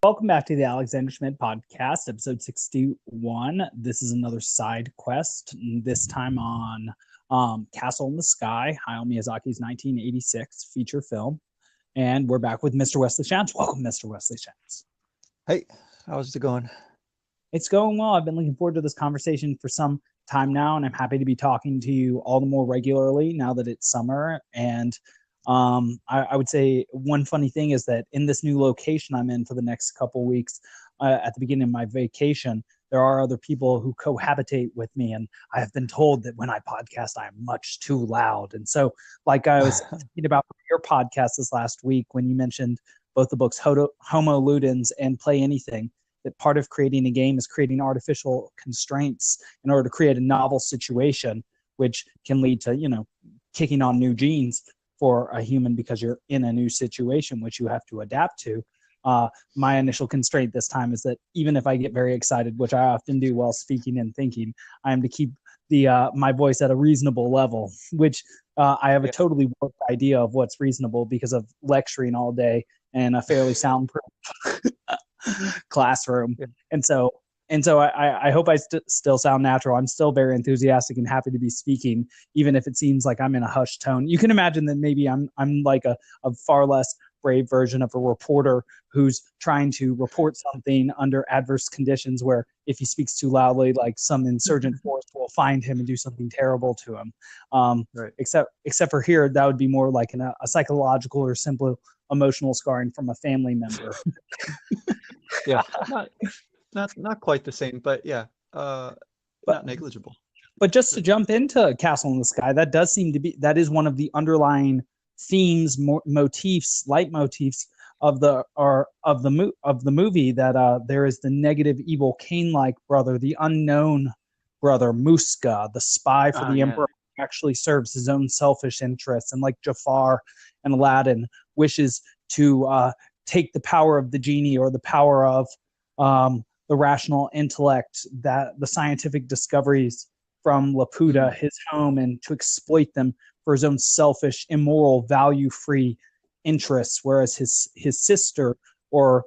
Welcome back to the Alexander Schmidt podcast, episode 61. This is another side quest, this time on Castle in the Sky, Hayao Miyazaki's 1986 feature film. And we're back with Mr. Wesley Schantz. Welcome, Mr. Wesley Schantz. Hey, how's it going? It's going well. I've been looking forward to this conversation for some time now, and I'm happy to be talking to you all the more regularly now that it's summer. And I would say one funny thing is that in this new location I'm in for the next couple of weeks, at the beginning of my vacation, there are other people who cohabitate with me, and I have been told that when I podcast, I am much too loud. And so, like I was thinking about your podcast this last week when you mentioned both the books Homo Ludens and Play Anything, that part of creating a game is creating artificial constraints in order to create a novel situation, which can lead to, kicking on new genes for a human because you're in a new situation which you have to adapt to. My initial constraint this time is that even if I get very excited, which I often do while speaking and thinking, I am to keep my voice at a reasonable level, which I have a totally warped idea of what's reasonable because of lecturing all day in a fairly soundproof classroom. And so I hope I still sound natural. I'm still very enthusiastic and happy to be speaking, even if it seems like I'm in a hushed tone. You can imagine that maybe I'm like a far less brave version of a reporter who's trying to report something under adverse conditions, where if he speaks too loudly, like some insurgent force will find him and do something terrible to him. Right. Except for here, that would be more like a psychological or simple emotional scarring from a family member. Yeah. Not quite the same, but yeah, not negligible. But just to jump into Castle in the Sky, that is one of the underlying themes, motifs, leitmotifs of the movie. That there is the negative, evil, Cain-like brother, the unknown brother, Muska, the spy for the Emperor, who actually serves his own selfish interests, and like Jafar and Aladdin, wishes to take the power of the genie or the power of the rational intellect, that the scientific discoveries from Laputa, his home, and to exploit them for his own selfish, immoral, value-free interests, whereas his sister or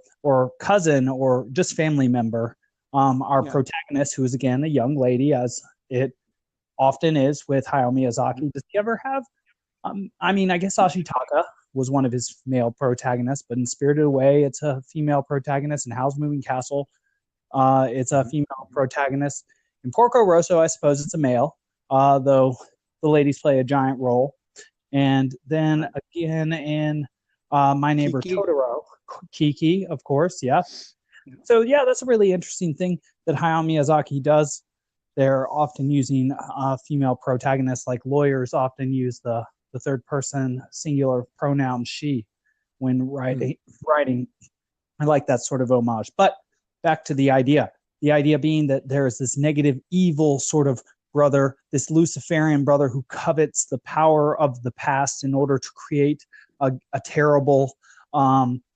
cousin or just family member, our protagonist, who is again a young lady, as it often is with Hayao Miyazaki. Does he ever have? I guess Ashitaka was one of his male protagonists, but in Spirited Away, it's a female protagonist. In Howl's Moving Castle, it's a female protagonist. In Porco Rosso, I suppose it's a male, though the ladies play a giant role. And then again in My Neighbor Totoro, Kiki, of course, yeah. So yeah, that's a really interesting thing that Hayao Miyazaki does. They're often using female protagonists, like lawyers often use the third person singular pronoun she when writing. I like that sort of homage. But back to the idea being that there is this negative, evil sort of brother, this Luciferian brother who covets the power of the past in order to create a terrible,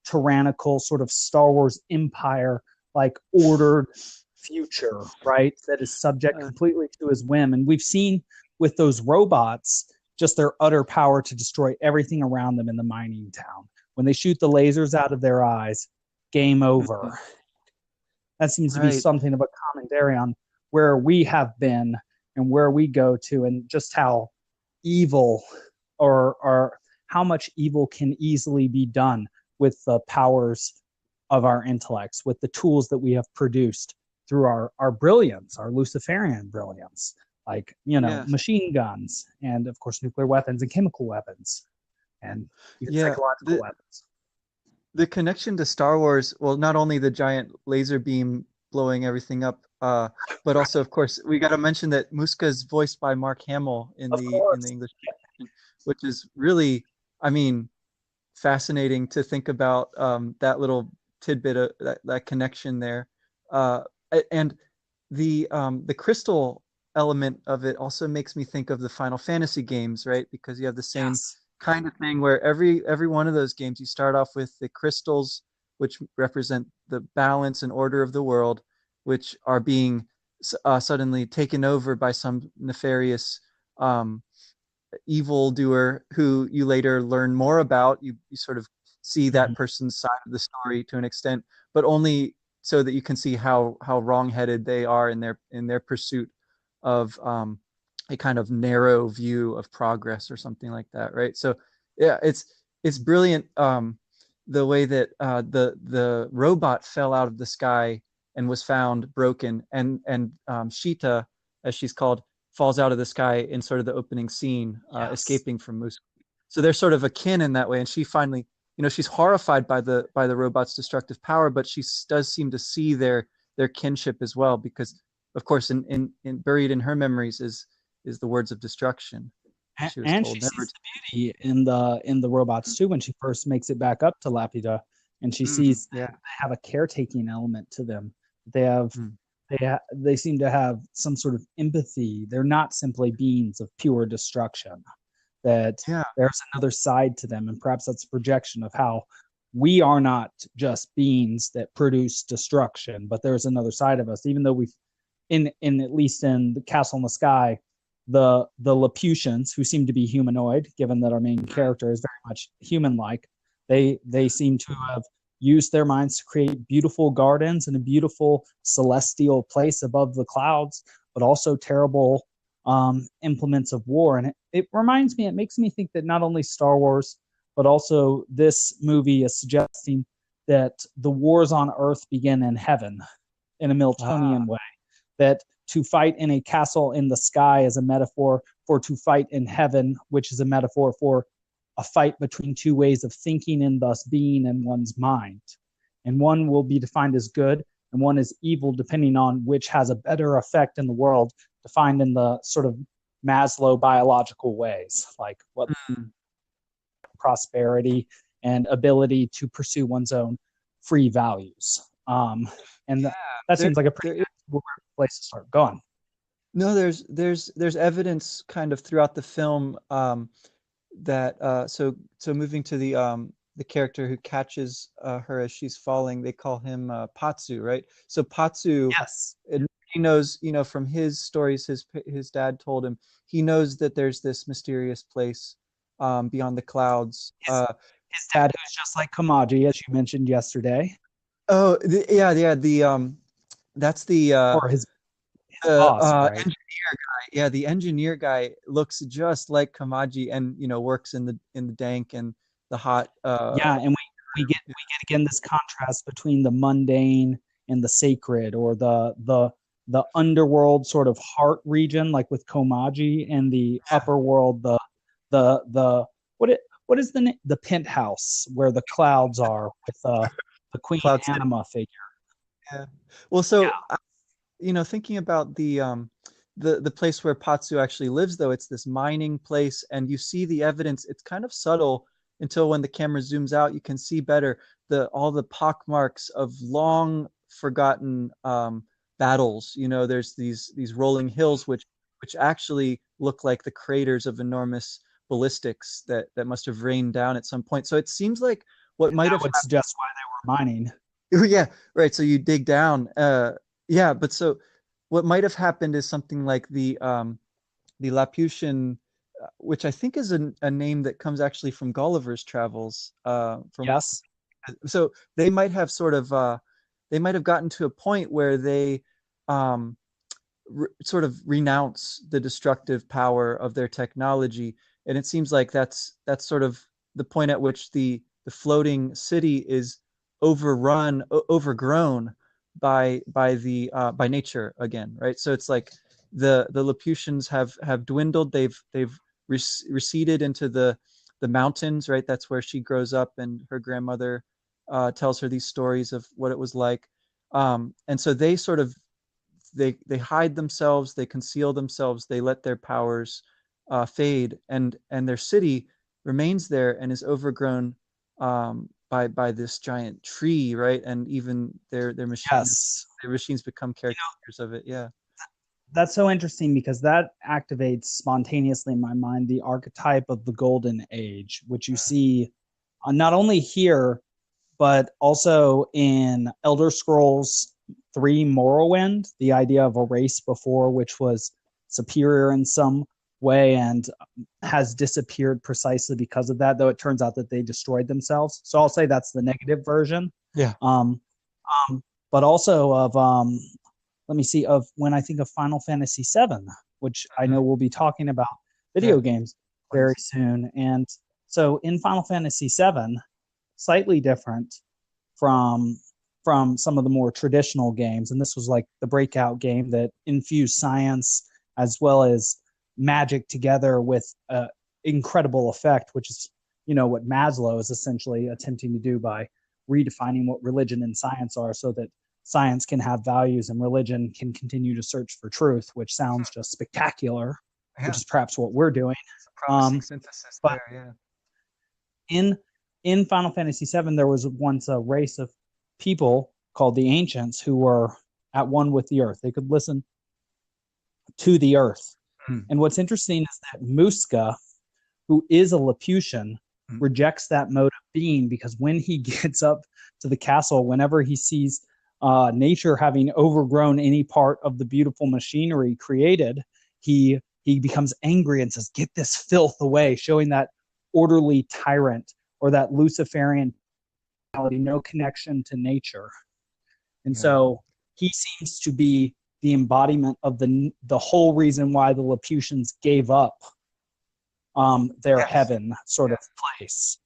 tyrannical sort of Star Wars empire, like ordered future, right? That is subject completely to his whim. And we've seen with those robots just their utter power to destroy everything around them in the mining town. When they shoot the lasers out of their eyes, game over. That seems to be something of a commentary on where we have been and where we go to, and just how evil or how much evil can easily be done with the powers of our intellects, with the tools that we have produced through our brilliance, our Luciferian brilliance, like, machine guns and, of course, nuclear weapons and chemical weapons and psychological weapons. The connection to Star Wars, well, not only the giant laser beam blowing everything up, but also, of course, we got to mention that Muska is voiced by Mark Hamill in the English, which is really, fascinating to think about, that little tidbit of that connection there, and the crystal element of it also makes me think of the Final Fantasy games, right? Because you have the same kind of thing where every one of those games, you start off with the crystals, which represent the balance and order of the world, which are being suddenly taken over by some nefarious evildoer who you later learn more about. You sort of see that Mhm. person's side of the story to an extent, but only so that you can see how wrongheaded they are in their pursuit of a kind of narrow view of progress or something like that, right? So yeah, it's brilliant, the way that the robot fell out of the sky and was found broken, and Shita, as she's called, falls out of the sky in sort of the opening scene, Yes. escaping from Moose. So they're sort of akin in that way, and she finally, she's horrified by the robot's destructive power, but she does seem to see their kinship as well, because of course in buried in her memories is the words of destruction. She was And she told never sees to. the beauty in the robots too when she first makes it back up to Lapida, and she sees that Yeah. they have a caretaking element to them. They have Mm. they seem to have some sort of empathy. They're not simply beings of pure destruction. That Yeah. there's another side to them, and perhaps that's a projection of how we are not just beings that produce destruction, but there's another side of us. Even though we've in at least in the Castle in the Sky, the Laputians, who seem to be humanoid, given that our main character is very much human-like, they seem to have used their minds to create beautiful gardens and a beautiful celestial place above the clouds, but also terrible implements of war. And it reminds me, it makes me think that not only Star Wars, but also this movie is suggesting that the wars on Earth begin in heaven in a Ah, Miltonian way, that to fight in a castle in the sky is a metaphor for to fight in heaven, which is a metaphor for a fight between two ways of thinking and thus being in one's mind. And one will be defined as good and one is evil, depending on which has a better effect in the world, defined in the sort of Maslow biological ways, like what mm, prosperity and ability to pursue one's own free values. And that there seems like a pretty there good place to start. Go on. no, there's evidence kind of throughout the film, that so moving to the character who catches her as she's falling, they call him Patsu, right? So Patsu, Yes. and he knows, from his stories, his dad told him, he knows that there's this mysterious place beyond the clouds. His, his dad, who's just like Kamaji, as you mentioned yesterday, Oh, yeah, the that's or his boss, right? engineer guy. Yeah, the engineer guy looks just like Kamaji, and works in the dank and the hot. Yeah, and we get again this contrast between the mundane and the sacred, or the underworld sort of heart region, like with Komaji, and the upper world, the what is the penthouse where the clouds are with the Queen Cloud City. Anima figure. Yeah. Well, Yeah. so thinking about the place where Patsu actually lives, though, it's this mining place, and you see the evidence. It's kind of subtle until when the camera zooms out, you can see better the all the pock marks of long forgotten battles. There's these rolling hills which actually look like the craters of enormous ballistics that must have rained down at some point. So it seems like what might That have would suggest why they were mining. yeah, right. So you dig down. Yeah, but so what might have happened is something like the Laputian, which I think is a name that comes actually from Gulliver's Travels. From Yes. So they might have gotten to a point where they um, sort of renounce the destructive power of their technology, and it seems like that's sort of the point at which the floating city is overgrown by nature again, right? So it's like the Laputians have dwindled. They've receded into the mountains, right? That's where she grows up, and her grandmother tells her these stories of what it was like. And so they sort of they hide themselves, they conceal themselves, they let their powers fade, and their city remains there and is overgrown by this giant tree, right? And even Yes. their machines become caricatures of it. Yeah. That's so interesting because that activates spontaneously in my mind the archetype of the golden age, which you see not only here but also in Elder Scrolls 3 Morrowind, the idea of a race before which was superior in some way and has disappeared precisely because of that, though it turns out that they destroyed themselves. So I'll say that's the negative version. Yeah. But also of let me see, of when I think of Final Fantasy VII, which I know we'll be talking about video games very soon. And so in Final Fantasy VII, slightly different from some of the more traditional games, and this was like the breakout game that infused science as well as magic together with incredible effect, which is what Maslow is essentially attempting to do by redefining what religion and science are, so that science can have values and religion can continue to search for truth, which sounds just spectacular, which is perhaps what we're doing. It's a promising synthesis but there, yeah. in Final Fantasy VII, there was once a race of people called the Ancients who were at one with the earth. They could listen to the earth. And what's interesting is that Muska, who is a Laputan, rejects that mode of being, because when he gets up to the castle, whenever he sees nature having overgrown any part of the beautiful machinery created, he becomes angry and says, "Get this filth away," showing that orderly tyrant or that Luciferian no connection to nature. And so he seems to be the embodiment of the whole reason why the Laputians gave up their heaven sort of place.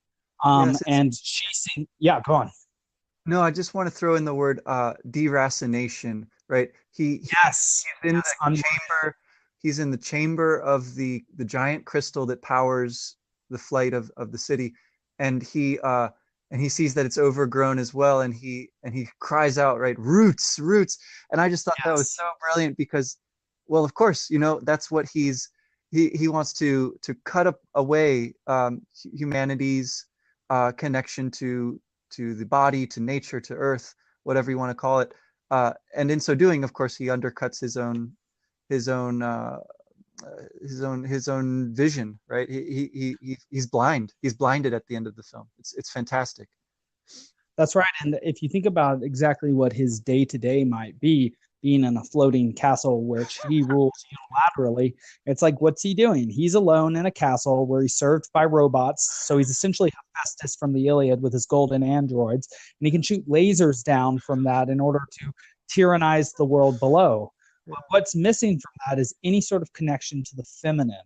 And she seemed, go on. No, I just want to throw in the word deracination, right? He's in the chamber. He's in the chamber of the giant crystal that powers the flight of the city, and he sees that it's overgrown as well, and he cries out, right, roots, roots. And I just thought that was so brilliant, because, well, of course, that's what he wants to cut away humanity's connection to the body, to nature, to earth, whatever you want to call it. And in so doing, of course, he undercuts his own vision, right? He's blind. He's blinded at the end of the film. It's fantastic. That's right. And if you think about exactly what his day-to-day might be, being in a floating castle which he rules unilaterally, it's like, what's he doing? He's alone in a castle where he's served by robots. So he's essentially Hephaestus from the Iliad with his golden androids, and he can shoot lasers down from that in order to tyrannize the world below. But what's missing from that is any sort of connection to the feminine.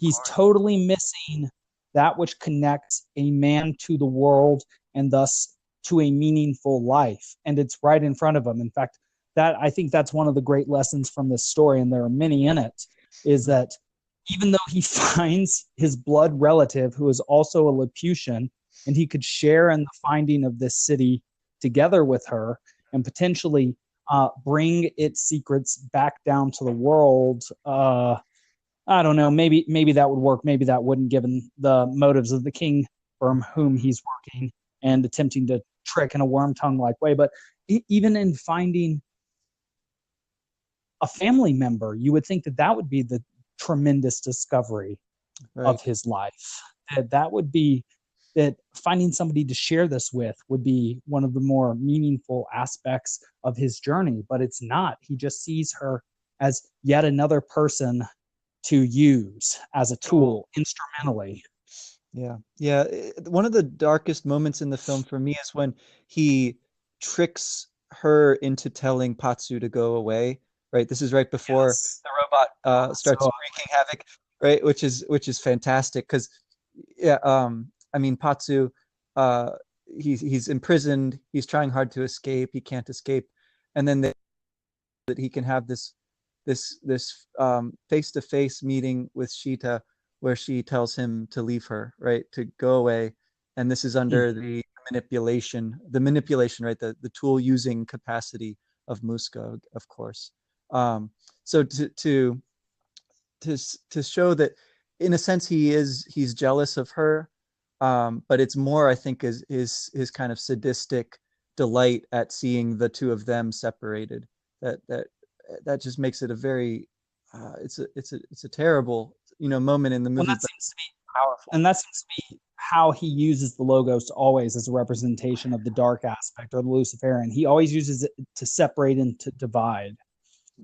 He's totally missing that which connects a man to the world and thus to a meaningful life. And it's right in front of him. In fact, I think that's one of the great lessons from this story, and there are many in it, is that even though he finds his blood relative, who is also a Laputan, and he could share in the finding of this city together with her and potentially bring its secrets back down to the world. I don't know. Maybe that would work. Maybe that wouldn't, given the motives of the king for whom he's working and attempting to trick in a worm tongue like way. But even in finding a family member, you would think that would be the tremendous discovery of his life. That would be that finding somebody to share this with would be one of the more meaningful aspects of his journey, but it's not. He just sees her as yet another person to use as a tool instrumentally. Yeah. One of the darkest moments in the film for me is when he tricks her into telling Patsu to go away. Right, this is right before the robot starts wreaking havoc, right? Which is fantastic, because I mean, Patsu, he's imprisoned. He's trying hard to escape. He can't escape, and then that he can have this face-to-face meeting with Sheeta, where she tells him to leave her, right, to go away, and this is under the manipulation, right, the tool using capacity of Muska, of course. So to show that, in a sense, he's jealous of her, but it's more, I think, is his kind of sadistic delight at seeing the two of them separated. That just makes it a very it's a terrible moment in the movie. Well, that seems to be powerful, and that seems to be how he uses the Logos always as a representation of the dark aspect or the Luciferian. He always uses it to separate and to divide.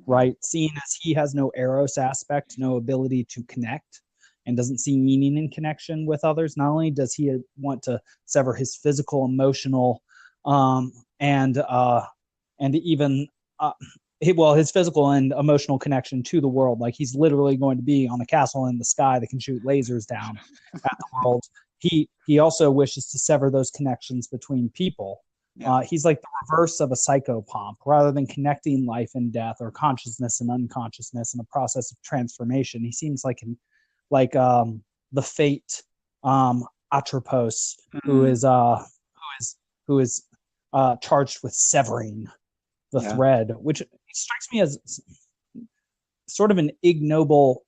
right? Seeing as he has no eros aspect, no ability to connect, and doesn't see meaning in connection with others. Not only does he want to sever his physical, emotional, um, and even his physical and emotional connection to the world. Like he's literally going to be on a castle in the sky that can shoot lasers down at the world. He also wishes to sever those connections between people. Yeah. He's like the reverse of a psychopomp. Rather than connecting life and death or consciousness and unconsciousness in a process of transformation, he seems like the fate Atropos, who Mm, is who is charged with severing the yeah. thread, which strikes me as sort of an ignoble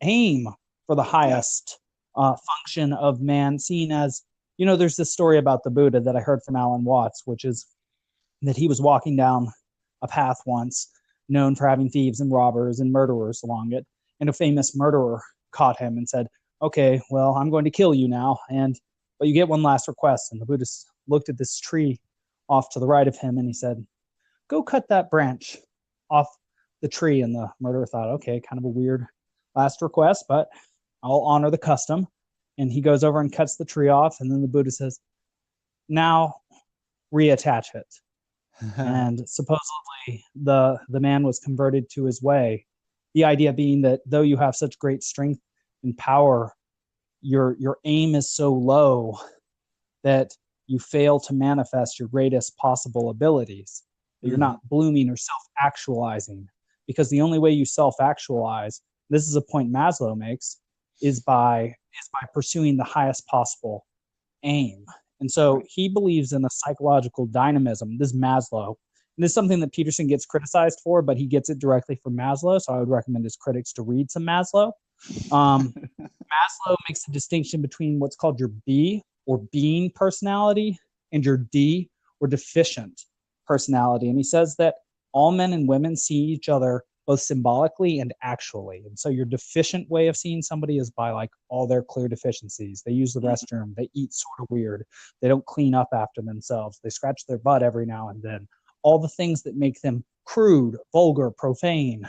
aim for the Yeah. highest function of man, seen as, there's this story about the Buddha that I heard from Alan Watts, which is that he was walking down a path once known for having thieves and robbers and murderers along it, and a famous murderer caught him and said, okay, well, I'm going to kill you now, but you get one last request. And the Buddhist looked at this tree off to the right of him and he said, go cut that branch off the tree. And the murderer thought, okay, kind of a weird last request, but I'll honor the custom. And he goes over and cuts the tree off. And then the Buddha says, now reattach it. And supposedly the man was converted to his way. The idea being that though you have such great strength and power, your aim is so low that you fail to manifest your greatest possible abilities. That you're Mhm. not blooming or self-actualizing, because the only way you self-actualize, this is a point Maslow makes, is by pursuing the highest possible aim. And so Right. he believes in a psychological dynamism. This is Maslow. And this is something that Peterson gets criticized for, but he gets it directly from Maslow. So I would recommend his critics to read some Maslow. Um, Maslow makes a distinction between what's called your B or being personality and your D or deficient personality. And he says that all men and women see each other both symbolically and actually. And so your deficient way of seeing somebody is by like all their clear deficiencies. They use the Mhm. restroom, they eat sort of weird, they don't clean up after themselves, they scratch their butt every now and then. All the things that make them crude, vulgar, profane.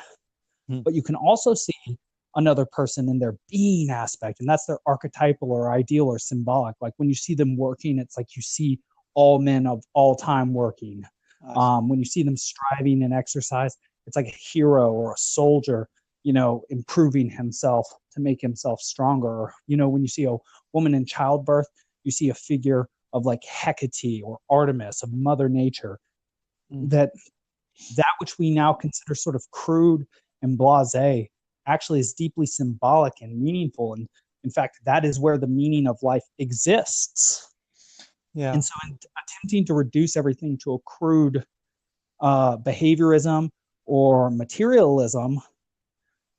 Mhm. But you can also see another person in their being aspect, and that's their archetypal or ideal or symbolic. Like when you see them working, it's like you see all men of all time working. I see. When you see them striving and exercise, it's like a hero or a soldier, improving himself to make himself stronger. Or, when you see a woman in childbirth, you see a figure of like Hecate or Artemis of Mother Nature. Mm. That which we now consider sort of crude and blasé actually is deeply symbolic and meaningful. And in fact, that is where the meaning of life exists. Yeah. And so, in attempting to reduce everything to a crude behaviorism or materialism,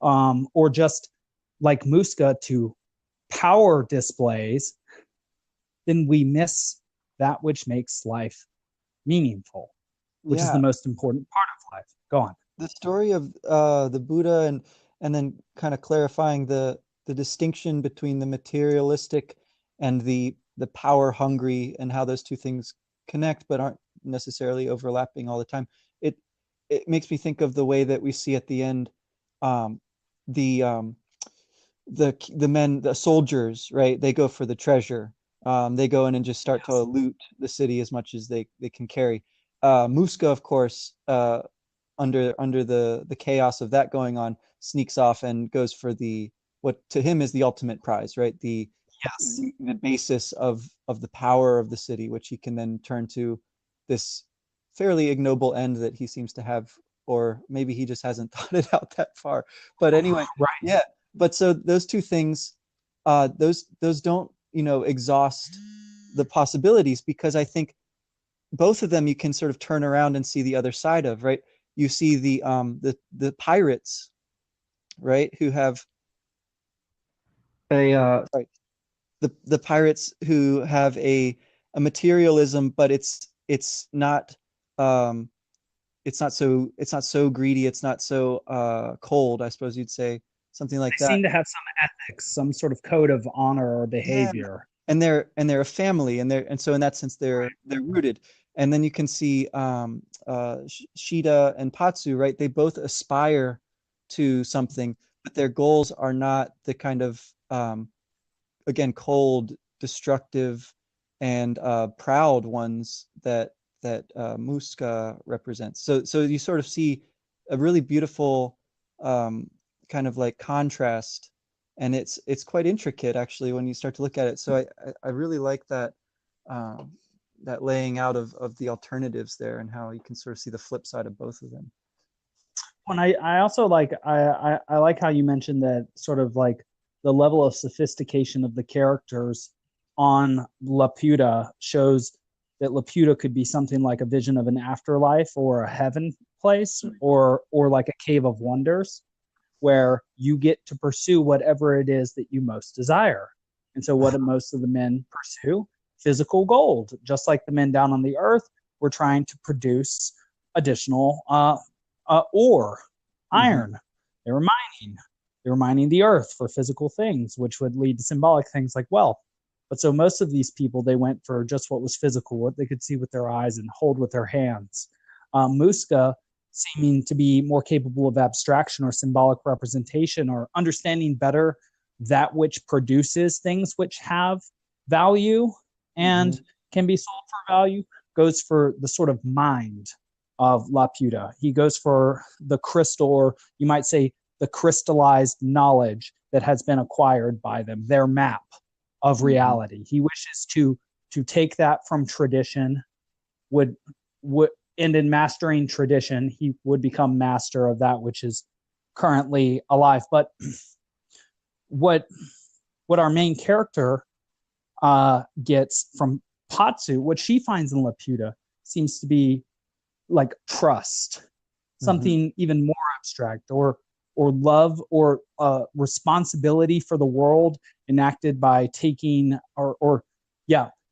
or just like Muska to power displays, then we miss that which makes life meaningful, which is the Yeah. most important part of life. Go on. The story of the Buddha and then kind of clarifying the distinction between the materialistic and the power hungry and how those two things connect but aren't necessarily overlapping all the time. It it makes me think of the way that we see at the end um, the the men, the soldiers, right? They go for the treasure. They go in and just start to Yes. loot the city as much as they can carry. Muska, of course, under the chaos of that going on, sneaks off and goes for the what to him is the ultimate prize, right? Yes. The basis of the power of the city, which he can then turn to this fairly ignoble end that he seems to have, or maybe he just hasn't thought it out that far. But anyway, Right. yeah. But so those two things, those don't exhaust the possibilities because I think both of them you can sort of turn around and see the other side of, right? You see the pirates, right, who have a sorry, the pirates who have a materialism, but um it's not so greedy, it's not so cold, I suppose you'd say, something like They that. seem to have some ethics, some sort of code of honor or Yeah, behavior. and they're a family, and so in that sense they're rooted. And then you can see Shida and Patsu, right? They both aspire to something, but their goals are not the kind of again cold, destructive, and proud ones that Muska represents. So you sort of see a really beautiful kind of like contrast, and it's quite intricate actually when you start to look at it. So I really like um, that laying out of the alternatives there and how you can sort of see the flip side of both of them. And I also like I like how you mentioned that sort of like the level of sophistication of the characters on Laputa shows that Laputa could be something like a vision of an afterlife or a heaven place or like a cave of wonders where you get to pursue whatever it is that you most desire. And so what do most of the men pursue? Physical gold, just like the men down on the earth were trying to produce additional ore, iron. Mm-hmm. They were mining the earth for physical things, which would lead to symbolic things like wealth. But so most of these people, they went for just what was physical, what they could see with their eyes and hold with their hands. Muska seeming to be more capable of abstraction or symbolic representation or understanding better that which produces things which have value and can be sold for value, goes for the sort of mind of Laputa. He goes for the crystal, or you might say the crystallized knowledge that has been acquired by them, their map of reality. He wishes to take that from tradition, would and in mastering tradition, he would become master of that which is currently alive. But what our main character gets from Patsu, what she finds in Laputa, seems to be like trust, something even more abstract, or love, or responsibility for the world enacted by taking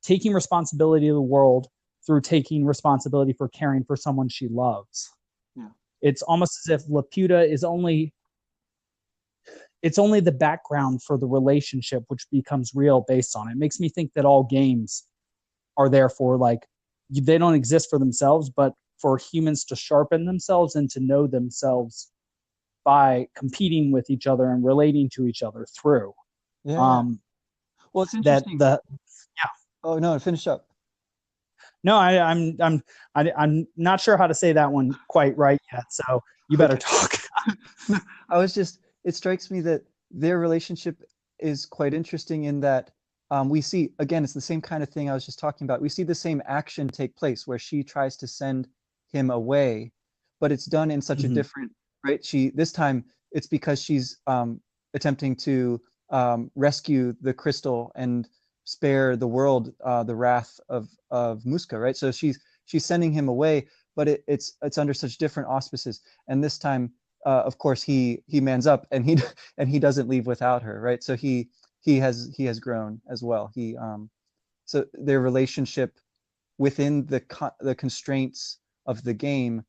taking responsibility of the world through taking responsibility for caring for someone she loves. Yeah. It's almost as if Laputa is only the background for the relationship which becomes real based on it. It makes me think that all games are therefore like they don't exist for themselves, but for humans to sharpen themselves and to know themselves by competing with each other and relating to each other through. Yeah. Well, it's interesting. Yeah. Oh no, finish up. No, I'm not sure how to say that one quite right yet. So you better talk. It strikes me that their relationship is quite interesting in that we see, again, it's the same kind of thing I was just talking about. We see the same action take place where she tries to send him away, but it's done in such a different, right? This time it's because she's attempting to rescue the crystal and spare the world the wrath of Muska, right? So she's sending him away, but it's under such different auspices. And this time, of course, he mans up and he doesn't leave without her, right? So he has grown as well. So their relationship within the constraints of the game,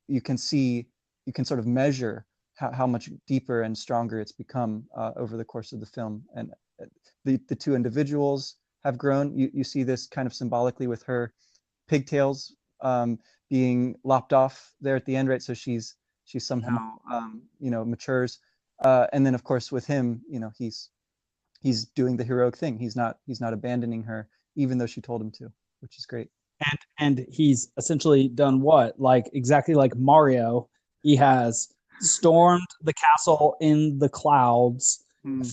you can sort of measure how much deeper and stronger it's become over the course of the film. And the two individuals have grown. You see this kind of symbolically with her pigtails being lopped off there at the end, right? So she's somehow matures, and then of course with him, he's doing the heroic thing. He's not abandoning her, even though she told him to, which is great. And he's essentially done what? Like exactly like Mario, he has stormed the castle in the clouds,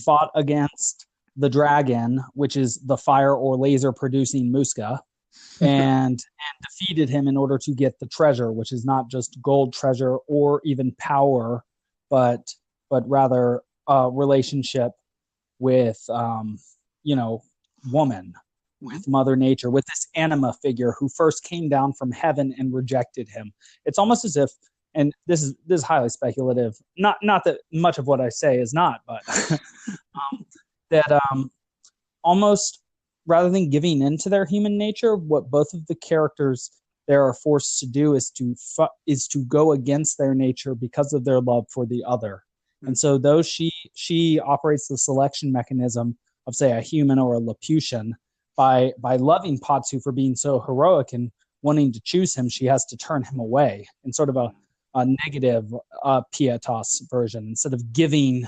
fought against the dragon, which is the fire or laser producing Muska, and defeated him in order to get the treasure, which is not just gold treasure or even power, but rather a relationship with woman, with Mother Nature, with this anima figure who first came down from heaven and rejected him. It's almost as if, and this is highly speculative, not that much of what I say is not, but that almost rather than giving into their human nature, what both of the characters there are forced to do is to go against their nature because of their love for the other. And so though she operates the selection mechanism of, say, a human or a Laputian by loving Patsu for being so heroic and wanting to choose him, she has to turn him away in sort of a negative pietas version. Instead of giving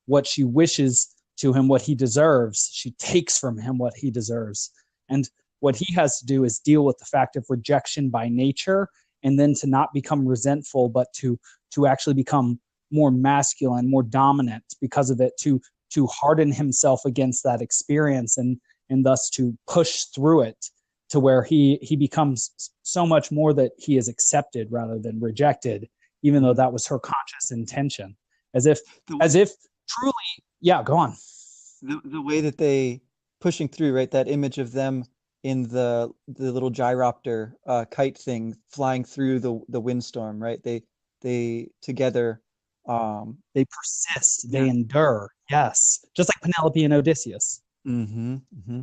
what she wishes to him, what he deserves, she takes from him what he deserves. And what he has to do is deal with the fact of rejection by nature, and then to not become resentful, but to actually become more masculine, more dominant because of it, to harden himself against that experience, and thus to push through it to where he becomes so much more that he is accepted rather than rejected, even though that was her conscious intention. As if truly, yeah, go on. The way that they pushing through, right? That image of them in the little gyropter kite thing flying through the windstorm, right? They together, They persist, they yeah. endure, yes, just like Penelope and Odysseus, Mm-hmm. Mm-hmm.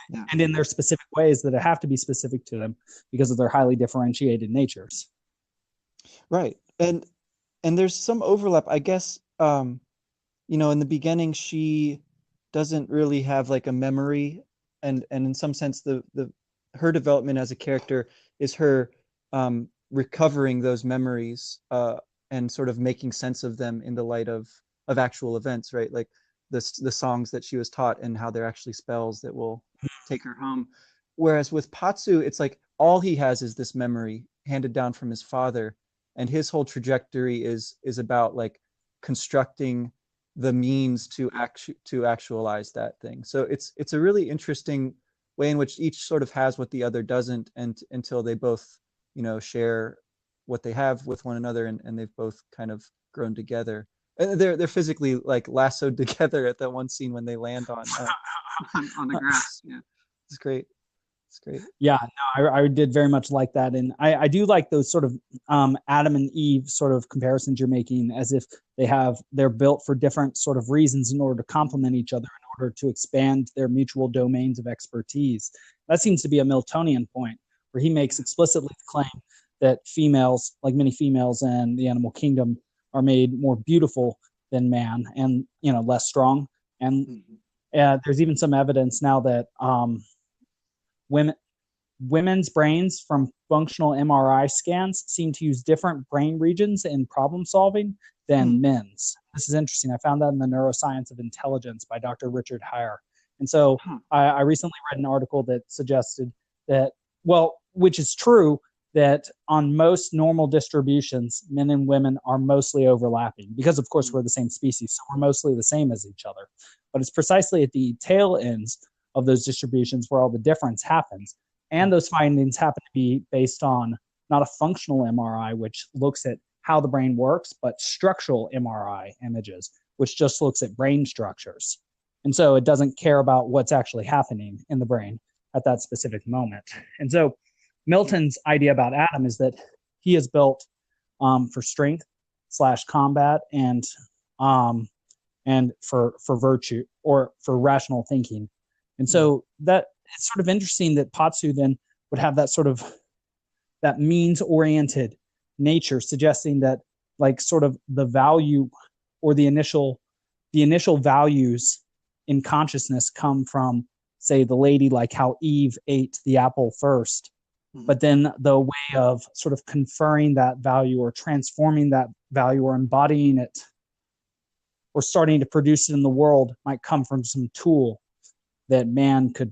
Yeah. and in their specific ways that have to be specific to them because of their highly differentiated natures. Right. And there's some overlap, I guess. In the beginning, she doesn't really have like a memory, and in some sense, the her development as a character is her recovering those memories, and sort of making sense of them in the light of actual events, right? Like the songs that she was taught and how they're actually spells that will take her home. Whereas with Patsu, it's like all he has is this memory handed down from his father, and his whole trajectory is about like constructing the means to actualize that thing. So it's a really interesting way in which each sort of has what the other doesn't, and until they both share what they have with one another, and they've both kind of grown together. And they're physically like lassoed together at that one scene when they land on the grass. Yeah, it's great. It's great. Yeah, no, I did very much like that, and I do like those sort of Adam and Eve sort of comparisons you're making, as if they're built for different sort of reasons in order to complement each other, in order to expand their mutual domains of expertise. That seems to be a Miltonian point, where he makes explicitly the claim that females, like many females in the animal kingdom, are made more beautiful than man, and less strong. And there's even some evidence now that women women's brains from functional MRI scans seem to use different brain regions in problem solving than men's. This is interesting. I found that in the Neuroscience of Intelligence by Dr. Richard Heyer. And so I recently read an article that suggested that, well, which is true, that on most normal distributions, men and women are mostly overlapping because, of course, we're the same species, so we're mostly the same as each other. But it's precisely at the tail ends of those distributions where all the difference happens. And those findings happen to be based on not a functional MRI, which looks at how the brain works, but structural MRI images, which just looks at brain structures. And so it doesn't care about what's actually happening in the brain at that specific moment. And so Milton's idea about Adam is that he is built for strength / combat and for virtue, or for rational thinking. And so that it's sort of interesting that Patsu then would have that sort of that means-oriented nature, suggesting that like sort of the value or the initial values in consciousness come from, say, the lady, like how Eve ate the apple first, but then the way of sort of conferring that value or transforming that value or embodying it or starting to produce it in the world might come from some tool that man could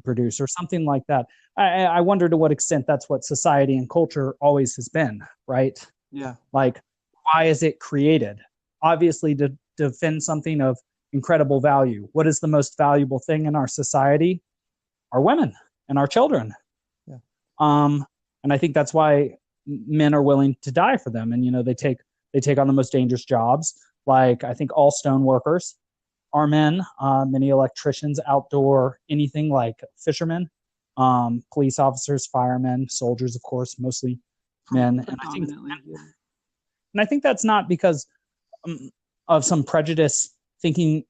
produce, or something like that. I wonder to what extent that's what society and culture always has been, right? Yeah. Like, why is it created? Obviously to defend something of incredible value. What is the most valuable thing in our society? Our women and our children. Yeah. And I think that's why men are willing to die for them. And they take on the most dangerous jobs. Like, I think all stone workers are men, many electricians, outdoor, anything like fishermen, police officers, firemen, soldiers, of course, mostly men. And I think that's not because of some prejudice thinking.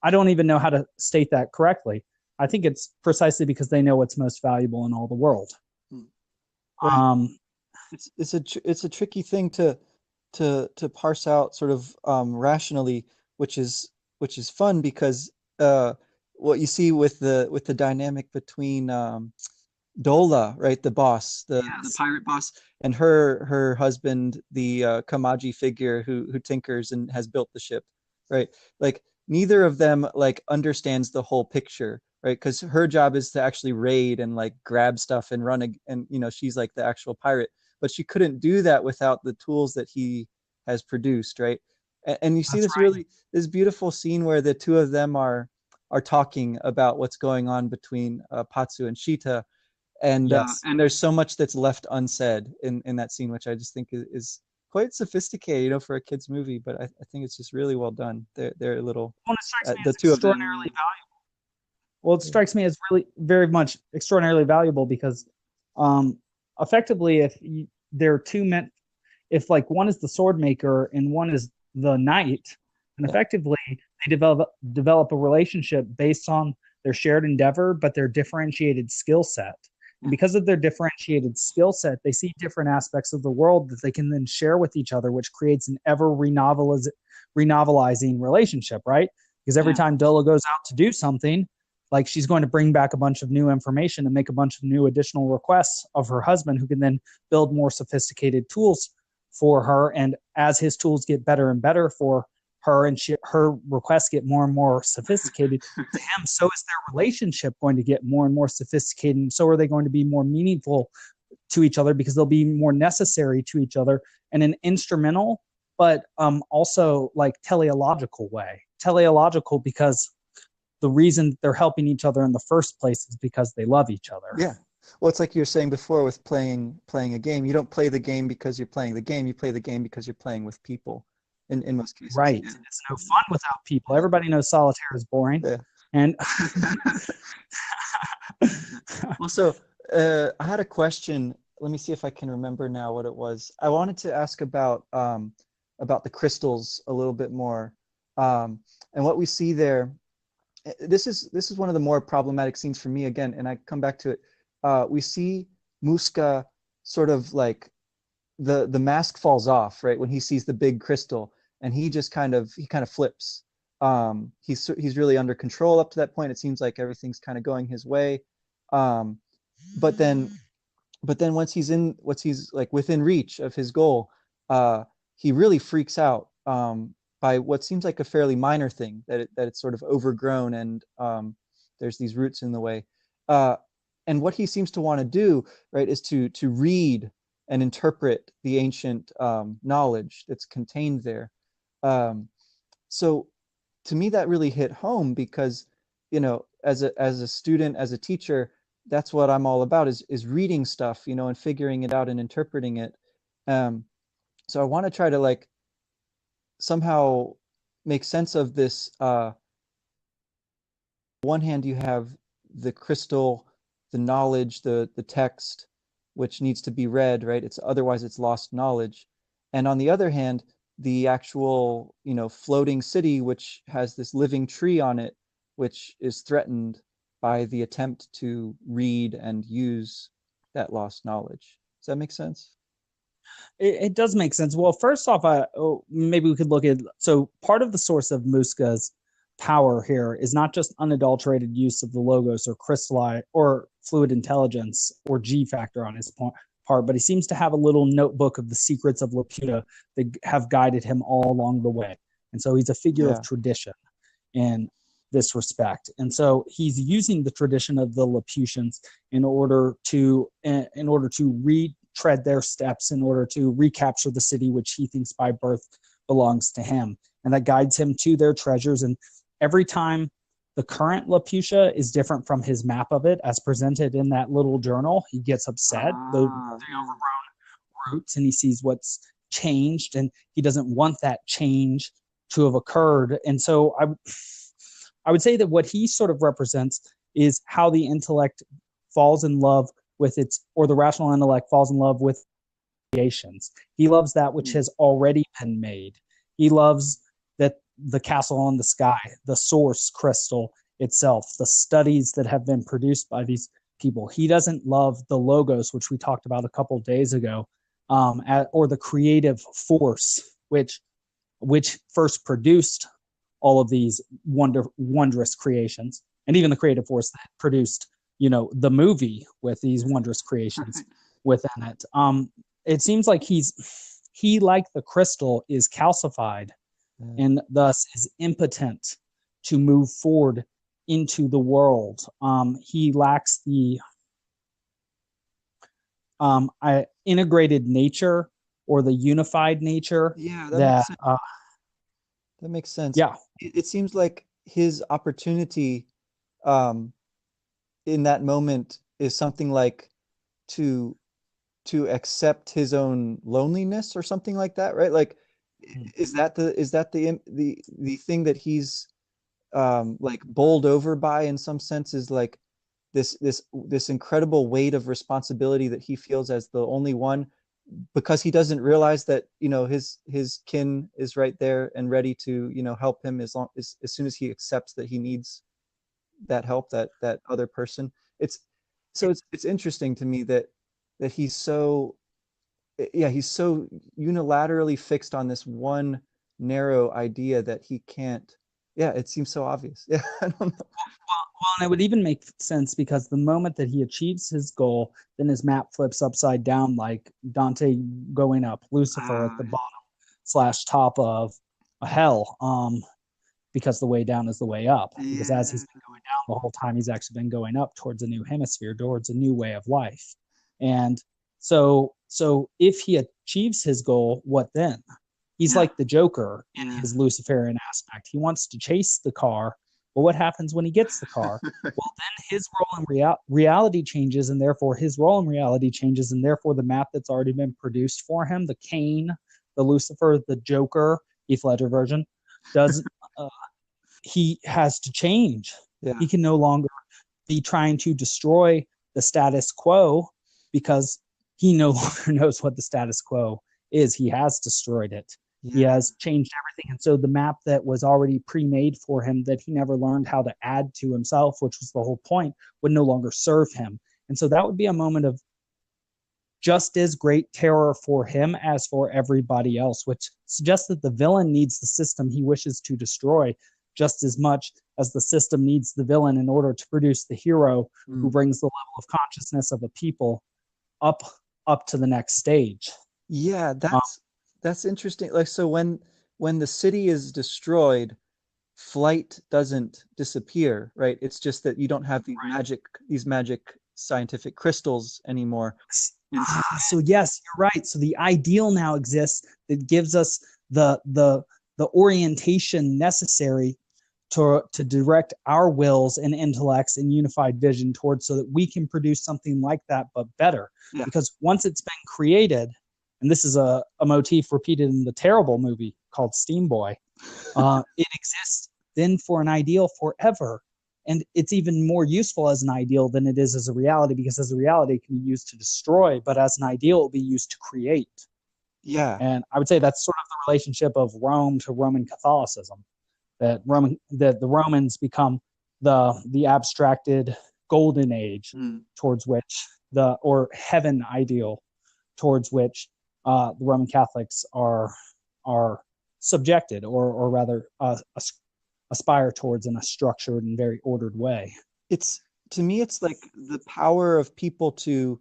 I don't even know how to state that correctly. I think it's precisely because they know what's most valuable in all the world. Right. It's a tricky thing to parse out sort of rationally, which is fun because what you see with the dynamic between Dola, right, the boss, the Yes, pirate boss, and her husband, the Kamaji figure who tinkers and has built the ship, right? Like neither of them like understands the whole picture, right? Because her job is to actually raid and like grab stuff and and she's like the actual pirate, but she couldn't do that without the tools that he has produced, right? And you see that's this right. really this beautiful scene where the two of them are talking about what's going on between Patsu and Shita, Yes. and there's so much that's left unsaid in that scene, which I just think is quite sophisticated, for a kids movie. But I think it's just really well done. They're little Well, it strikes me the as two of extraordinarily them. valuable. Well, it Yeah. strikes me as really very much extraordinarily valuable because, um, effectively, if there are two men, if like one is the sword maker and one is the knight, and Yeah. effectively they develop a relationship based on their shared endeavor, but their differentiated skill set. And because of their differentiated skill set, they see different aspects of the world that they can then share with each other, which creates an ever renovelizing relationship, right? Because every Yeah. time Dola goes out to do something, like she's going to bring back a bunch of new information and make a bunch of new additional requests of her husband, who can then build more sophisticated tools for her. And as his tools get better and better for her, and her requests get more and more sophisticated to him, so is their relationship going to get more and more sophisticated. And so are they going to be more meaningful to each other, because they'll be more necessary to each other in an instrumental, but also like teleological way. Teleological because the reason they're helping each other in the first place is because they love each other. Yeah. Well, it's like you were saying before with playing a game. You don't play the game because you're playing the game. You play the game because you're playing with people. In most cases. Right. It's no fun without people. Everybody knows solitaire is boring. Yeah. And Also, I had a question. Let me see if I can remember now what it was. I wanted to ask about the crystals a little bit more, and what we see there. This is one of the more problematic scenes for me again, and I come back to it. We see Muska sort of like the mask falls off, right, when he sees the big crystal, and he kind of flips. He's really under control up to that point. It seems like everything's kind of going his way. Um, but then once he's like within reach of his goal, he really freaks out by what seems like a fairly minor thing, that it's sort of overgrown, and there's these roots in the way. Uh, and what he seems to want to do, right, is to read and interpret the ancient knowledge that's contained there. Um, so to me, that really hit home because, as a student, as a teacher, that's what I'm all about, is reading stuff, and figuring it out and interpreting it. Um, so I want to try to like somehow make sense of this. One hand, you have the crystal, the knowledge, the text, which needs to be read, right? Otherwise it's lost knowledge. And on the other hand, the actual, floating city, which has this living tree on it, which is threatened by the attempt to read and use that lost knowledge. Does that make sense? it does make sense. Well, first off, maybe we could look at, so part of the source of Muska's power here is not just unadulterated use of the logos or crystalline or fluid intelligence or G factor on his part, but he seems to have a little notebook of the secrets of Laputa that have guided him all along the way. And so he's a figure of Yeah. tradition in this respect. And so he's using the tradition of the Laputians in order to retread their steps, in order to recapture the city which he thinks by birth belongs to him. And that guides him to their treasures. And every time the current Laputia is different from his map of it as presented in that little journal, he gets upset. The overgrown roots, and he sees what's changed, and he doesn't want that change to have occurred. And so I would say that what he sort of represents is how the intellect falls in love with its, or the rational intellect falls in love with creations. He loves that which has already been made. He loves that the castle on the sky, the source crystal itself, the studies that have been produced by these people. He doesn't love the logos, which we talked about a couple of days ago, or the creative force which first produced all of these wondrous creations. and even the creative force that produced, the movie with these wondrous creations within it. It seems like he, like the crystal, is calcified and thus is impotent to move forward into the world. He lacks the integrated nature or the unified nature Yeah, that that makes sense. That makes sense. yeah. It seems like his opportunity um, in that moment is something like to to accept his own loneliness or something like that, right? Like, is that the thing that he's like bowled over by in some sense, is like this incredible weight of responsibility that he feels as the only one, because he doesn't realize that his kin is right there and ready to help him as soon as he accepts that he needs that help, that other person. It's it's interesting to me that he's so, yeah, he's so unilaterally fixed on this one narrow idea that he can't. Yeah, it seems so obvious. Yeah, I don't know. Well, and it would even make sense because the moment that he achieves his goal, then his map flips upside down, like Dante going up, Lucifer at the Yeah. bottom slash top of a hell. Because the way down is the way up. Because as Yeah. he's been going down the whole time, he's actually been going up towards a new hemisphere, towards a new way of life. And so if he achieves his goal, what then? He's Yeah. like the Joker in Yeah. his Luciferian aspect. He wants to chase the car, but what happens when he gets the car? Well, then his role in reality changes, and therefore his role in reality changes, and therefore the map that's already been produced for him, the Kane, the Lucifer, the Joker, Heath Ledger version, does uh, he has to change. Yeah. He can no longer be trying to destroy the status quo because he no longer knows what the status quo is. He has destroyed it. He Yeah. has changed everything. And so the map that was already pre-made for him that he never learned how to add to himself, which was the whole point, would no longer serve him. And so that would be a moment of just as great terror for him as for everybody else, which suggests that the villain needs the system he wishes to destroy just as much as the system needs the villain in order to produce the hero who Mm. brings the level of consciousness of a people up up to the next stage. Yeah, Um, that's interesting. Like, so when the city is destroyed, flight doesn't disappear, right? It's just that you don't have these magic scientific crystals anymore. Instead, so yes, you're right. So the ideal now exists that gives us the orientation necessary to direct our wills and intellects and unified vision towards, so that we can produce something like that but better. yeah. Because once it's been created, and this is a motif repeated in the terrible movie called Steam Boy, it exists then for an ideal forever. And it's even more useful as an ideal than it is as a reality, because as a reality it can be used to destroy, but as an ideal it will be used to create. Yeah. And I would say that's sort of the relationship of Rome to Roman Catholicism. That the Romans become the abstracted golden age Mm. towards which the or heaven ideal towards which the Roman Catholics are subjected, or rather aspire towards in a structured and very ordered way. It's To me, it's like the power of people to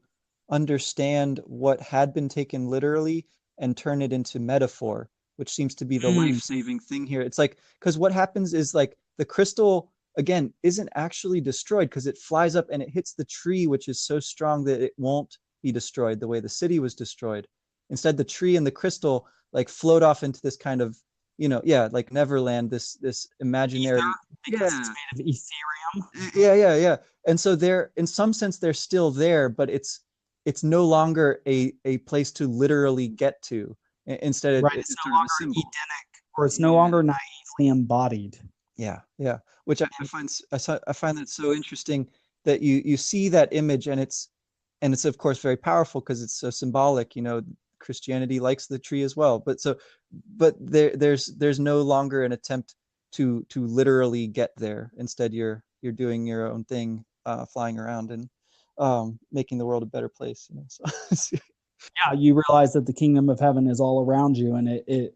understand what had been taken literally and turn it into metaphor, which seems to be the Mm, life-saving thing here. It's like, because what happens is, like, the crystal again isn't actually destroyed because it flies up and it hits the tree, which is so strong that it won't be destroyed the way the city was destroyed. Instead, the tree and the crystal like float off into this kind of, yeah, like Neverland, this ether, imaginary. because Yeah, it's made of ethereum. yeah. And so they're, in some sense, they're still there, but it's no longer a place to literally get to. Instead, Right. It's it's no sort of a longer symbol. Edenic, or it's no Yeah, longer naively embodied. yeah. Which I And find I find that so interesting, that you see that image, and it's of course very powerful because it's so symbolic. Christianity likes the tree as well, but there's no longer an attempt to literally get there. Instead, you're doing your own thing, flying around and making the world a better place. So yeah, you realize that the kingdom of heaven is all around you, and it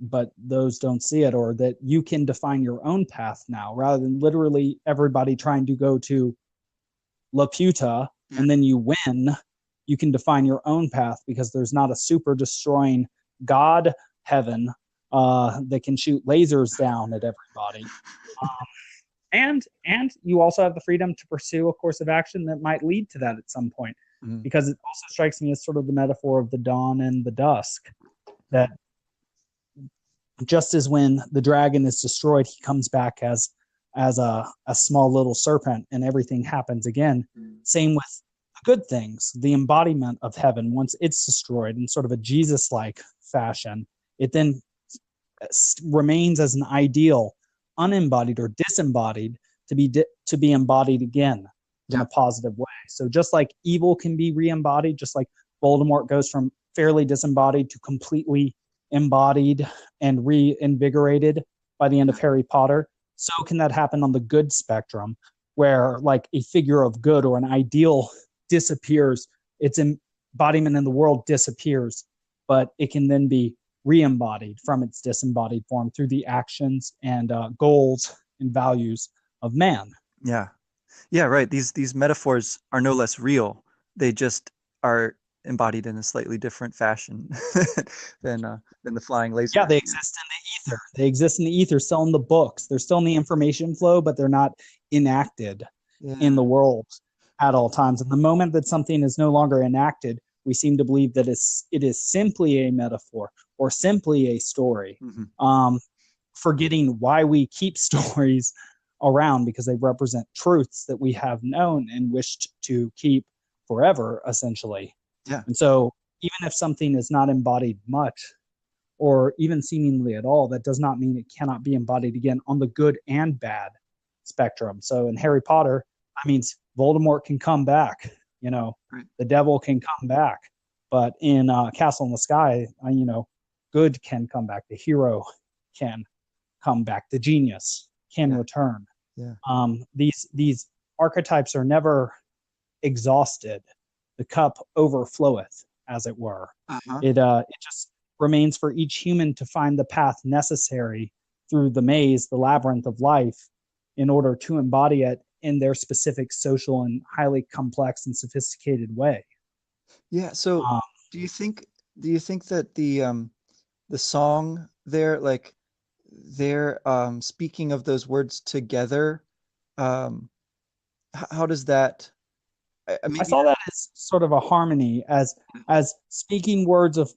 but those don't see it, or that you can define your own path now rather than literally everybody trying to go to Laputa and then you win. You can define your own path because there's not a super destroying God heaven that can shoot lasers down at everybody. And you also have the freedom to pursue a course of action that might lead to that at some point, because it also strikes me as sort of the metaphor of the dawn and the dusk, that just as when the dragon is destroyed, he comes back as a small little serpent and everything happens again. Same with the good things, the embodiment of heaven. Once it's destroyed in sort of a Jesus-like fashion, it then remains as an ideal, unembodied or disembodied, to be embodied again in a positive way. So just like evil can be re-embodied, just like Voldemort goes from fairly disembodied to completely embodied and reinvigorated by the end of Harry Potter, so can that happen on the good spectrum, where like a figure of good or an ideal disappears, its embodiment in the world disappears, but it can then be re-embodied from its disembodied form through the actions and goals and values of man. Yeah. Yeah, right. These metaphors are no less real. They just are embodied in a slightly different fashion than the flying laser. Yeah, they exist in the ether. They exist in the ether, still in the books. They're still in the information flow, but they're not enacted in the world at all times. And the moment that something is no longer enacted, we seem to believe that it is simply a metaphor or simply a story, forgetting why we keep stories around, because they represent truths that we have known and wished to keep forever, essentially. Yeah. And so even if something is not embodied much or even seemingly at all, that does not mean it cannot be embodied again on the good and bad spectrum. So in Harry Potter, that means Voldemort can come back, the devil can come back. But in Castle in the Sky, good can come back. The hero can come back. The genius can return. Yeah. These archetypes are never exhausted. The cup overfloweth, as it were. It just remains for each human to find the path necessary through the maze, the labyrinth of life, in order to embody it in their specific social and highly complex and sophisticated way. Yeah. So do you think that the song there, like they're speaking of those words together, how does that I saw that as sort of a harmony, as speaking words of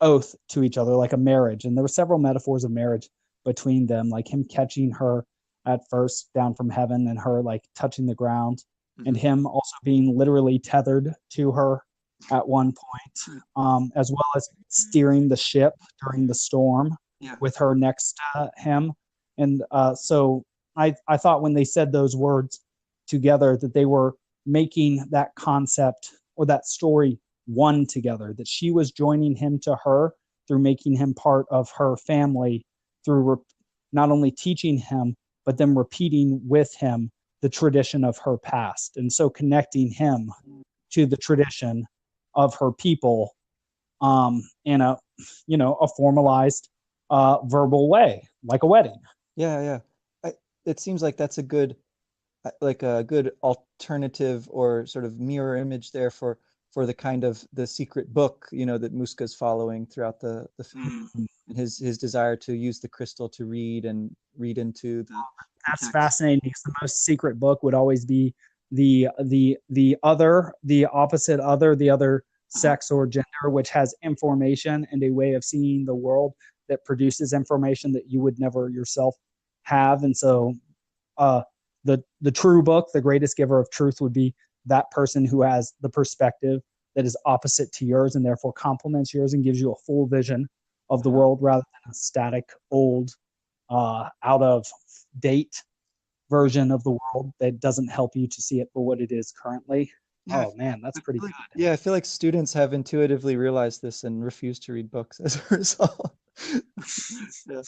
oath to each other, like a marriage. And there were several metaphors of marriage between them, like him catching her at first down from heaven and her like touching the ground, and him also being literally tethered to her at one point, as well as steering the ship during the storm with her next to him. And so I thought when they said those words together that they were making that concept or that story one together, that she was joining him to her through making him part of her family, through not only teaching him, but then repeating with him the tradition of her past. And so connecting him to the tradition of her people in a formalized verbal way, like a wedding. Yeah. It seems like that's a good alternative or sort of mirror image there for the kind of the secret book, that Muska's following throughout the film, and his desire to use the crystal to read into the That's text. fascinating, because the most secret book would always be the other, the opposite other, the other sex or gender, which has information and a way of seeing the world that produces information that you would never yourself have. And so the true book, the greatest giver of truth, would be that person who has the perspective that is opposite to yours and therefore complements yours and gives you a full vision of the world, rather than a static, old, out of date version of the world that doesn't help you to see it for what it is currently. Yeah, Oh man, that's pretty good. Yeah, I feel like students have intuitively realized this and refuse to read books as a result. Yeah.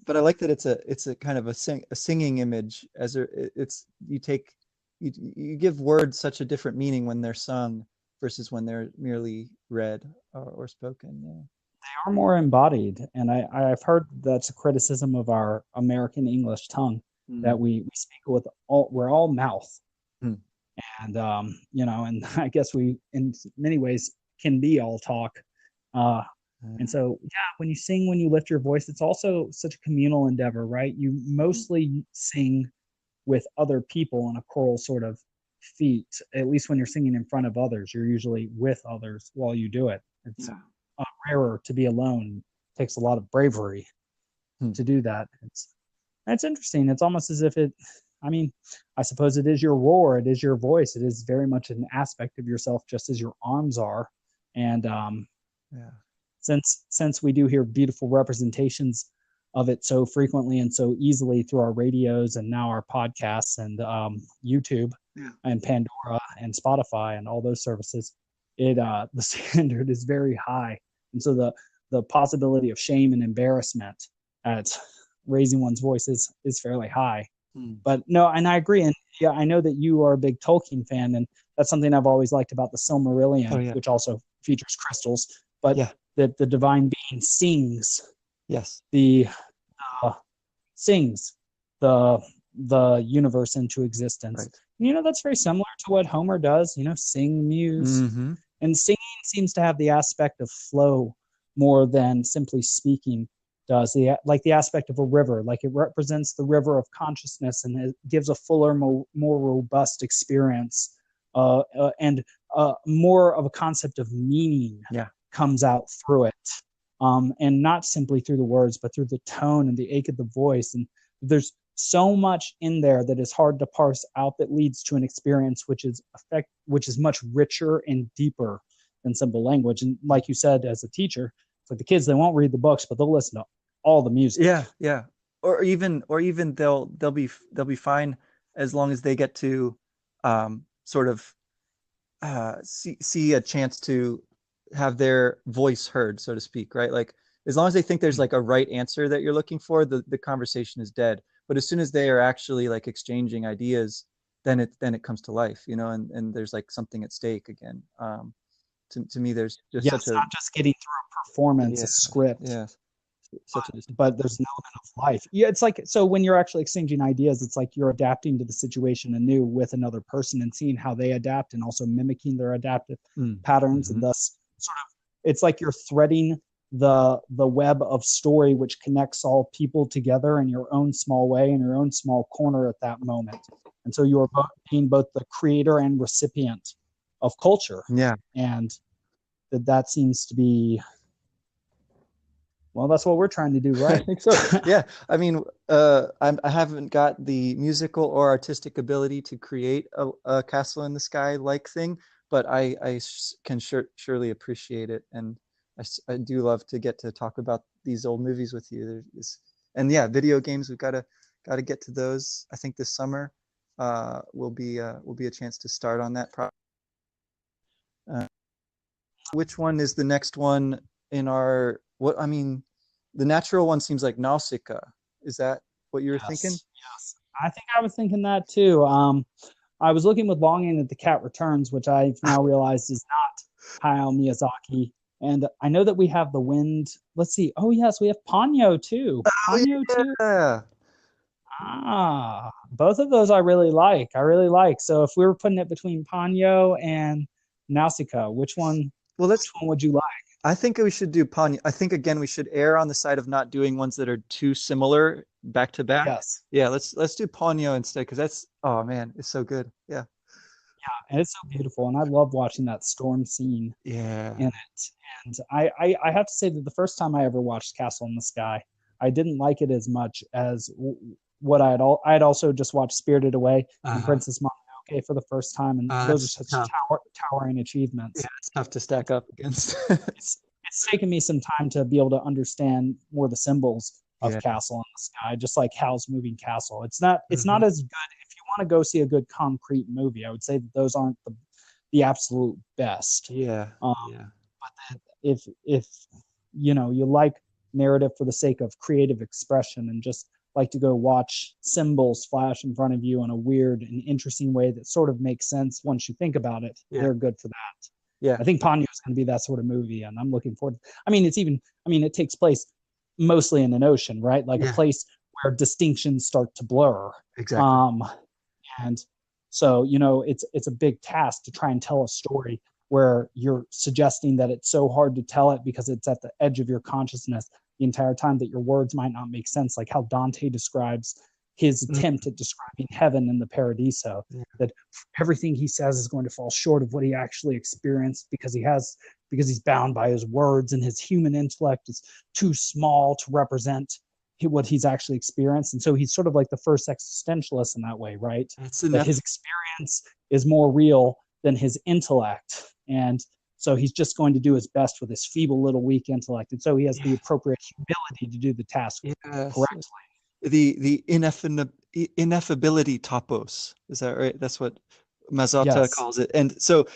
But I like that it's a kind of a singing image, it's you give words such a different meaning when they're sung versus when they're merely read or spoken. Yeah. are more embodied, and I've heard that's a criticism of our American English tongue that Mm. we speak with all we're all mouth, Mm. and and I guess we in many ways can be all talk, uh, and so yeah, when you sing, when you lift your voice, it's also such a communal endeavor, right? You mostly sing with other people in a choral sort of feat. At least when you're singing in front of others, you're usually with others while you do it. It's Yeah. rarer to be alone. It takes a lot of bravery Hmm. to do that. It's interesting. It's almost as if it. I mean, I suppose it is your roar. It is your voice. It is very much an aspect of yourself, just as your arms are. And Yeah. since we do hear beautiful representations of it so frequently and so easily through our radios and now our podcasts and YouTube Yeah. and Pandora and Spotify and all those services, the standard is very high, and so the possibility of shame and embarrassment at raising one's voice is fairly high. Hmm. But no, and I agree, and yeah, I know that you are a big Tolkien fan, and that's something I've always liked about the Oh Silmarillion, yeah. which also features crystals, but Yeah. that the divine being sings Yes. the uh, sings the universe into existence. Right. That's very similar to what Homer does. Sing muse, Mm-hmm. and singing seems to have the aspect of flow more than simply speaking does. Like the aspect of a river, like it represents the river of consciousness, and it gives a fuller, more robust experience, and more of a concept of meaning Yeah. comes out through it, and not simply through the words, but through the tone and the ache of the voice. And there's so much in there that is hard to parse out that leads to an experience which is much richer and deeper than simple language. And like you said, as a teacher, it's like the kids, they won't read the books, but they'll listen to all the music. Yeah. Yeah. Or even they'll be fine as long as they get to sort of see a chance to have their voice heard, so to speak, right? Like as long as they think there's like a right answer that you're looking for, the conversation is dead. But as soon as they are actually like exchanging ideas, then it comes to life, and there's like something at stake again. To me, there's just such Yes, a not just getting through a performance, yeah, a script, yeah, such a but there's an element of life. Yeah, it's like, so when you're actually exchanging ideas, it's like you're adapting to the situation anew with another person and seeing how they adapt and also mimicking their adaptive patterns, and mm-hmm. thus sort of, it's like you're threading the web of story which connects all people together in your own small way, in your own small corner at that moment. And so you're being both the creator and recipient of culture. Yeah. And that seems to be, well, that's what we're trying to do, I right? think so. Yeah. I mean, I haven't got the musical or artistic ability to create a castle in the sky like thing, but can surely appreciate it, and I do love to get to talk about these old movies with you. And yeah, video games. We've got to get to those. I think this summer, will be a chance to start on that project. Uh, which one is the next one in our what? I mean, the natural one seems like Nausicaa. Is that what you were thinking? Yes. I think I was thinking that too. I was looking with longing at The Cat Returns, which I've now realized is not Hayao Miyazaki. And I know that we have The Wind. Let's see. Oh, yes, we have Ponyo too. Oh Ponyo too. yeah. Both of those I really like. I really like. So if we were putting it between Ponyo and Nausicaa, Well, which one would you like? I think we should do Ponyo. I think again we should err on the side of not doing ones that are too similar back to back. Yes. Yeah, let's do Ponyo instead because that's oh man, it's so good. Yeah. And it's so beautiful. And I love watching that storm scene in Yeah. it. And I have to say that the first time I ever watched Castle in the Sky, I didn't like it as much as what I had also just watched Spirited Away and Uh-huh. Princess Mononoke for the first time, and those are That's such tough. towering achievements. Yeah, it's tough to stack up against. It's taken me some time to be able to understand more the symbols of Yeah. Castle in the Sky, just like Hal's Moving Castle. It's not Mhm. as good. If you want to go see a good concrete movie, I would say that those aren't the absolute best. Yeah. Um, Yeah. if you like narrative for the sake of creative expression and just like to go watch symbols flash in front of you in a weird and interesting way that sort of makes sense once you think about it, Yeah. they're good for that. Yeah. I think Ponyo is going to be that sort of movie, and I'm looking forward. I mean, it takes place mostly in an ocean, right? Like a Yeah. place where distinctions start to blur. Exactly. Um, and so, it's a big task to try and tell a story where you're suggesting that it's so hard to tell it because it's at the edge of your consciousness the entire time that your words might not make sense, like how Dante describes his Mm. attempt at describing heaven in the Paradiso, Yeah. that everything he says is going to fall short of what he actually experienced because he's bound by his words, and his human intellect is too small to represent what he's actually experienced. And so he's sort of like the first existentialist in that way, right? It's That enough. his experience is more real than his intellect. And so he's just going to do his best with his feeble little weak intellect. And so he has the Yeah. appropriate humility to do the task Yes. correctly. The ineffability topos. Is that right? That's what Mazzotta Yes. calls it. And so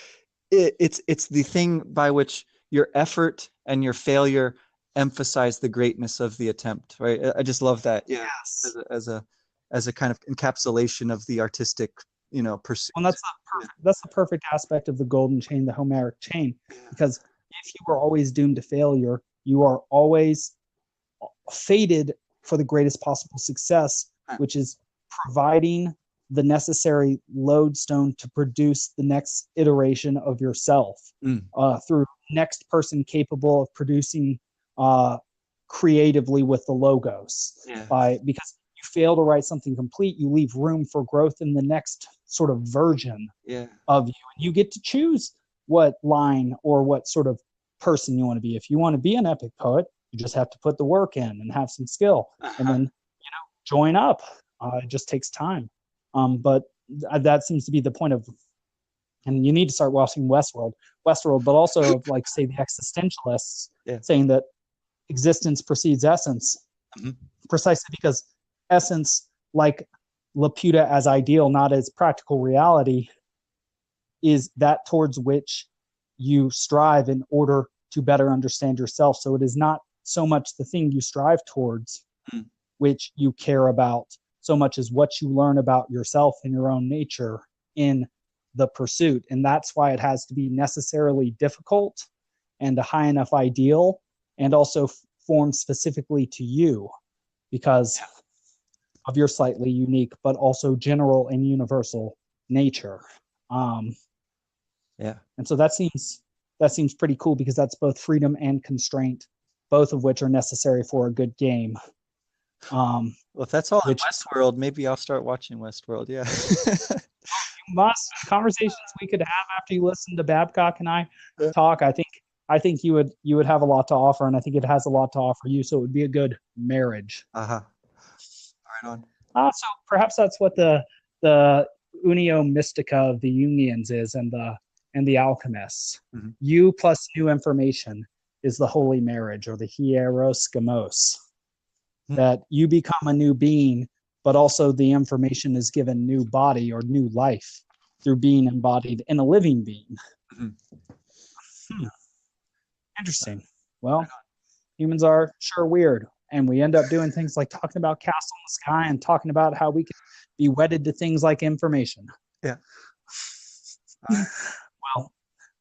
it's the thing by which your effort and your failure emphasize the greatness of the attempt, right? I just love that. Yeah. Yes. As a kind of encapsulation of the artistic, pursuit. And that's the perfect aspect of the golden chain, the Homeric chain, because if you are always doomed to failure, you are always fated for the greatest possible success, which is providing the necessary lodestone to produce the next iteration of yourself through next person capable of producing creatively with the logos. Yeah. Because you fail to write something complete, you leave room for growth in the next sort of version Yeah. of you. And you get to choose what line or what sort of person you want to be. If you want to be an epic poet, you just have to put the work in and have some skill, and then join up. It just takes time. But that seems to be the point of, and you need to start watching Westworld, but also of, like, say, the existentialists saying that existence precedes essence, precisely because essence, like Laputa as ideal, not as practical reality, is that towards which you strive in order to better understand yourself. So it is not so much the thing you strive towards which you care about so much as what you learn about yourself and your own nature in the pursuit. And that's why it has to be necessarily difficult and a high enough ideal, and also formed specifically to you because of your slightly unique but also general and universal nature. And so that seems pretty cool, because that's both freedom and constraint, both of which are necessary for a good game. Well, if that's all in Westworld, maybe I'll start watching Westworld. Yeah. Conversations we could have after you listen to Babcock and I talk. I think you would have a lot to offer, and I think it has a lot to offer you. So it would be a good marriage. Right on. So perhaps that's what the unio mystica of the Jungians is, and the alchemists. You plus new information is the holy marriage, or the hieros gamos. That you become a new being, but also the information is given new body or new life through being embodied in a living being. Interesting. Well, humans are sure weird, and we end up doing things like talking about Castle in the Sky and talking about how we can be wedded to things like information. Yeah.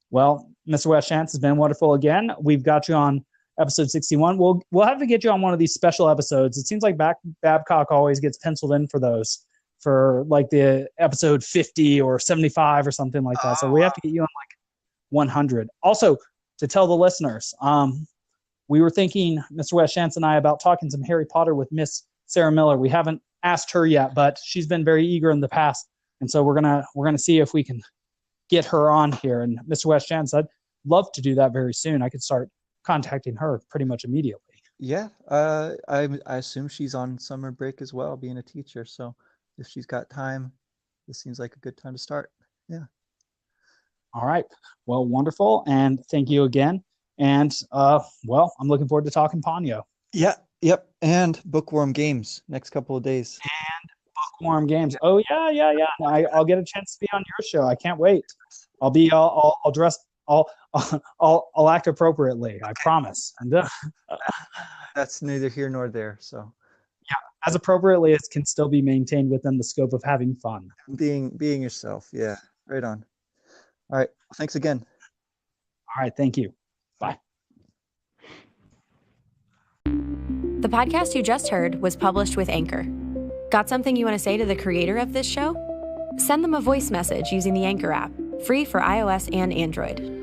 Well, Mr. Wrs Schantz, has been wonderful again. We've got you on episode 61. We'll have to get you on one of these special episodes. It seems like Babcock always gets penciled in for those, for like the episode 50 or 75 or something like that. So we have to get you on like 100. Also, to tell the listeners, we were thinking, Mr. Wrs Schantz and I, about talking some Harry Potter with Miss Sarah Miller. We haven't asked her yet, but she's been very eager in the past, and so we're gonna see if we can get her on here. And Mr. Wrs Schantz, I'd love to do that very soon. I could start contacting her pretty much immediately. Yeah, I assume she's on summer break as well, being a teacher. So if she's got time, this seems like a good time to start. Yeah. All right. Well, wonderful, and thank you again. And well, I'm looking forward to talking Ponyo. Yeah. Yep. And Bookworm Games next couple of days. And Bookworm Games. Oh yeah. I'll get a chance to be on your show. I can't wait. I'll dress. I'll act appropriately. I promise. And that's neither here nor there. So yeah, as appropriately as can still be maintained within the scope of having fun. Being yourself. Yeah. Right on. All right. Thanks again. All right. Thank you. Bye. The podcast you just heard was published with Anchor. Got something you want to say to the creator of this show? Send them a voice message using the Anchor app, free for iOS and Android.